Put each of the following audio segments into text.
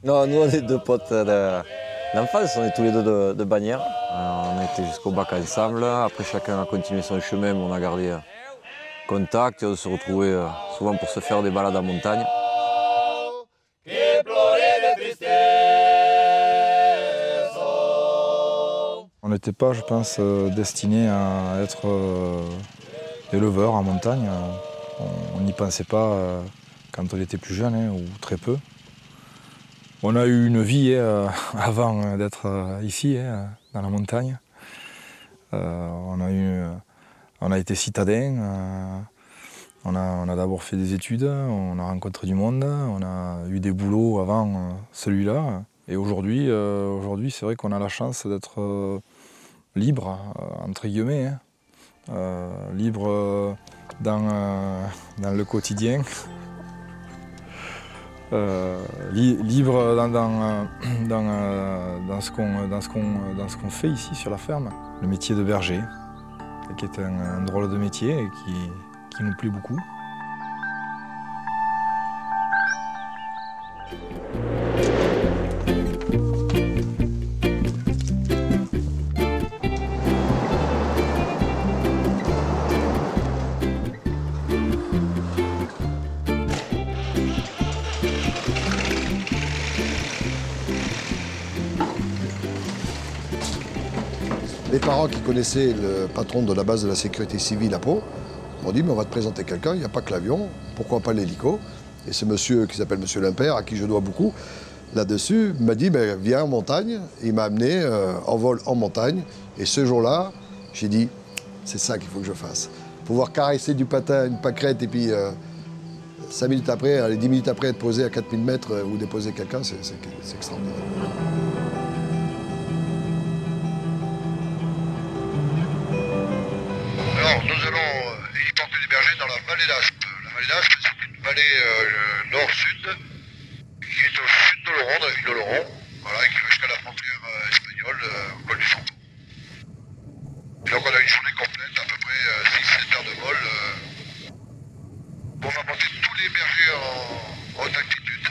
Non, nous on est deux potes d'enfance, on est tous les deux de Bagnères. On était jusqu'au bac ensemble, après chacun a continué son chemin, mais on a gardé contact et on se retrouvait souvent pour se faire des balades en montagne. On n'était pas, je pense, destiné à être éleveur en montagne. On n'y pensait pas quand on était plus jeune, hein, ou très peu. On a eu une vie avant d'être ici, hein, dans la montagne. On a été citadins. On a d'abord fait des études, on a rencontré du monde, on a eu des boulots avant celui-là. Et aujourd'hui, c'est vrai qu'on a la chance d'être libre, entre guillemets, hein. Libre dans le quotidien, libre dans ce qu'on fait ici sur la ferme. Le métier de berger, qui est un drôle de métier et qui nous plaît beaucoup. Les parents qui connaissaient le patron de la base de la sécurité civile à Pau m'ont dit mais on va te présenter quelqu'un, il n'y a pas que l'avion, pourquoi pas l'hélico? Et ce monsieur qui s'appelle monsieur Limpère, à qui je dois beaucoup, là-dessus, m'a dit viens en montagne. Et il m'a amené en vol en montagne. Et ce jour-là, j'ai dit c'est ça qu'il faut que je fasse. Pouvoir caresser du patin, une pâquerette, et puis 5 minutes après, allez, 10 minutes après être posé à 4000 mètres ou déposer quelqu'un, c'est extraordinaire. Alors, nous allons héliporter des bergers dans la vallée d'Aspe. La vallée d'Aspe, c'est une vallée nord-sud qui est au sud de Laurent, de la ville de Laurent, voilà, et qui va jusqu'à la frontière espagnole, au col du Santo. Et donc on a une journée complète, à peu près 6-7 heures de vol, pour faire monter tous les bergers en haute altitude,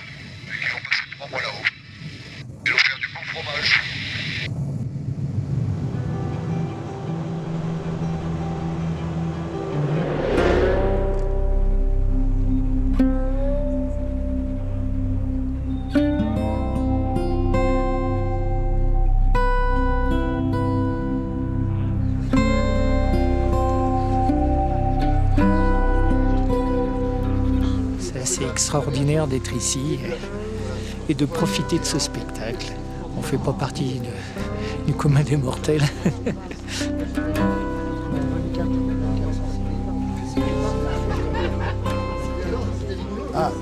et qui vont passer 3 mois là-haut. Et nous faire du bon fromage. C'est extraordinaire d'être ici et de profiter de ce spectacle. On ne fait pas partie du commun des mortels.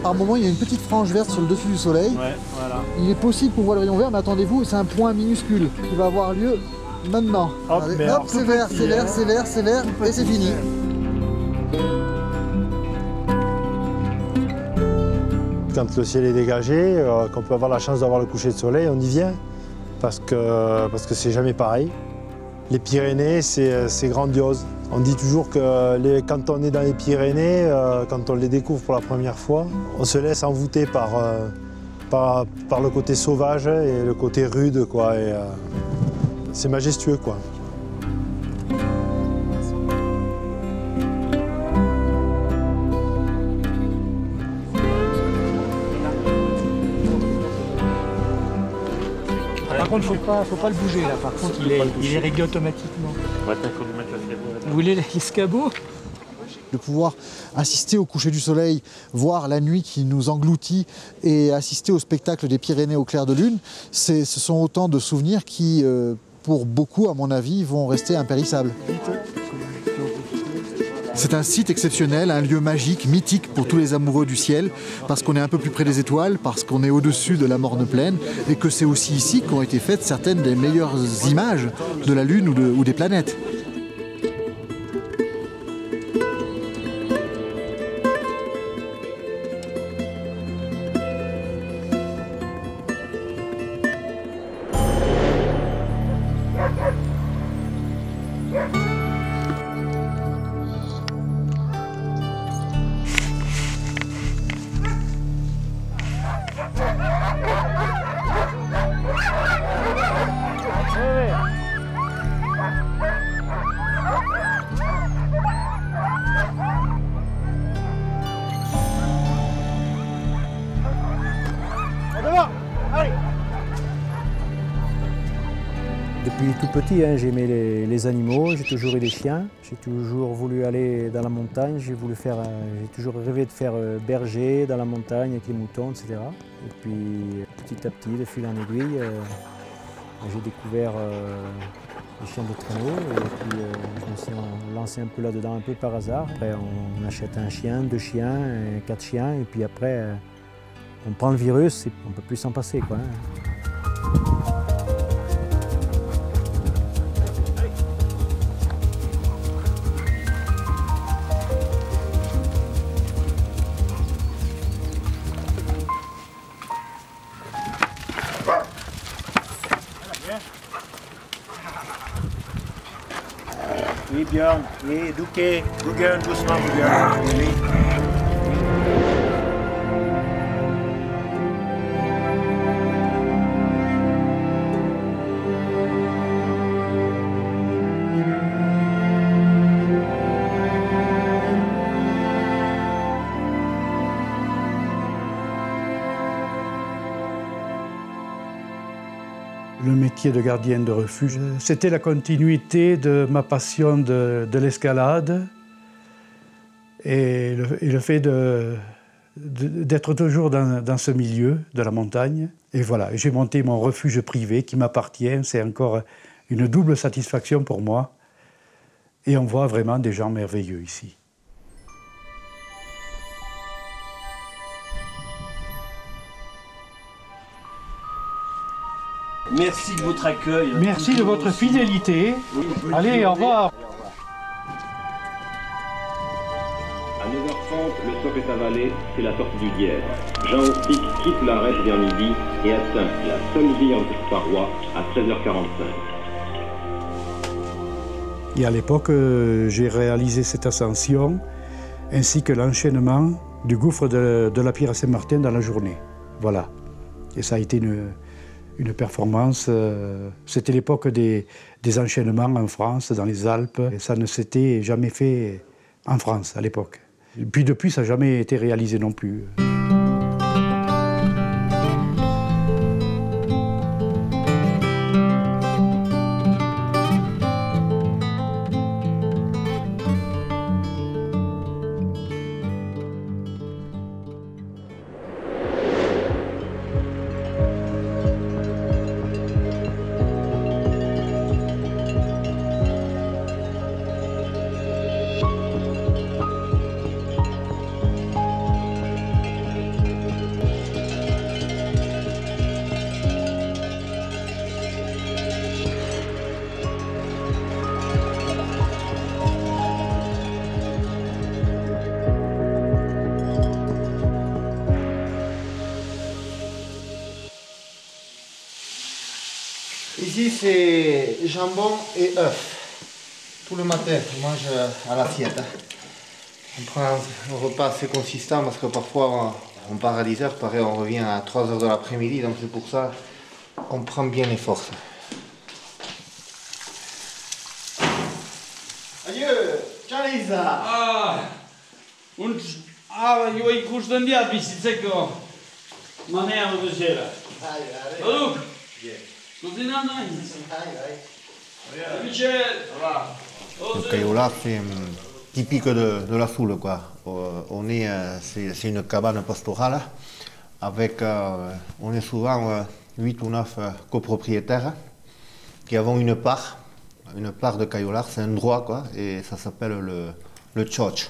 Par moment, il y a une petite frange verte sur le dessus du soleil. Ouais, voilà. Il est possible qu'on voit le rayon vert, mais attendez-vous, c'est un point minuscule qui va avoir lieu maintenant. Hop, Regardez, hop, c'est vert, c'est vert, c'est vert, c'est vert, et c'est fini. Quand le ciel est dégagé, qu'on peut avoir la chance d'avoir le coucher de soleil, on y vient. Parce que c'est jamais pareil. Les Pyrénées, c'est grandiose. On dit toujours que quand on est dans les Pyrénées, quand on les découvre pour la première fois, on se laisse envoûter par le côté sauvage et le côté rude, quoi. C'est majestueux, quoi. Par contre, faut pas le bouger là. Par contre, il est réglé automatiquement. Vous voulez l'escabeau? De pouvoir assister au coucher du soleil, voir la nuit qui nous engloutit et assister au spectacle des Pyrénées au clair de lune, ce sont autant de souvenirs qui, pour beaucoup, à mon avis, vont rester impérissables. C'est un site exceptionnel, un lieu magique, mythique pour tous les amoureux du ciel, parce qu'on est un peu plus près des étoiles, parce qu'on est au-dessus de la Morne Plaine, et que c'est aussi ici qu'ont été faites certaines des meilleures images de la Lune ou des planètes. tout petit, hein, j'aimais les animaux, j'ai toujours eu des chiens, j'ai toujours voulu aller dans la montagne, j'ai toujours rêvé de faire berger dans la montagne avec les moutons, etc. Et puis petit à petit, de fil en aiguille, j'ai découvert les chiens de traîneau et puis je me suis lancé un peu là-dedans, un peu par hasard. Après on achète un chien, 2 chiens, 4 chiens et puis après on prend le virus et on ne peut plus s'en passer, quoi, hein. Oui, Björn. Oui, Douquet. Björn, doucement, Björn. Oui. Le métier de gardien de refuge, c'était la continuité de ma passion de l'escalade et le fait d'être toujours dans ce milieu de la montagne. Et voilà, j'ai monté mon refuge privé qui m'appartient, c'est encore une double satisfaction pour moi. Et on voit vraiment des gens merveilleux ici. Merci de votre accueil. Merci de votre fidélité. Allez, au revoir. À 9h30, le stop est avalé, c'est la sortie du Dièvre. Jean Orstic quitte l'arrêt vers midi et atteint la Sommières-Parois à 13h45. Et à l'époque, j'ai réalisé cette ascension ainsi que l'enchaînement du gouffre de la Pierre Saint-Martin dans la journée. Voilà. Et ça a été une performance. C'était l'époque des enchaînements en France, dans les Alpes. Et ça ne s'était jamais fait en France à l'époque. Puis depuis, ça n'a jamais été réalisé non plus. Ici, c'est jambon et œufs. Tout le matin, on mange à l'assiette. On prend un repas assez consistant parce que parfois on part à 10h, pareil, on revient à 3h de l'après-midi, donc c'est pour ça qu'on prend bien les forces. Adieu, ciao Lisa. Io ikusten bizitzeko manean duzela. Baduk, zuzinan Le Cayolar, c'est typique de la Soule, quoi. C'est une cabane pastorale avec, on est souvent 8 ou 9 copropriétaires qui avons une part de Cayolar, c'est un droit, quoi, et ça s'appelle le tchotch.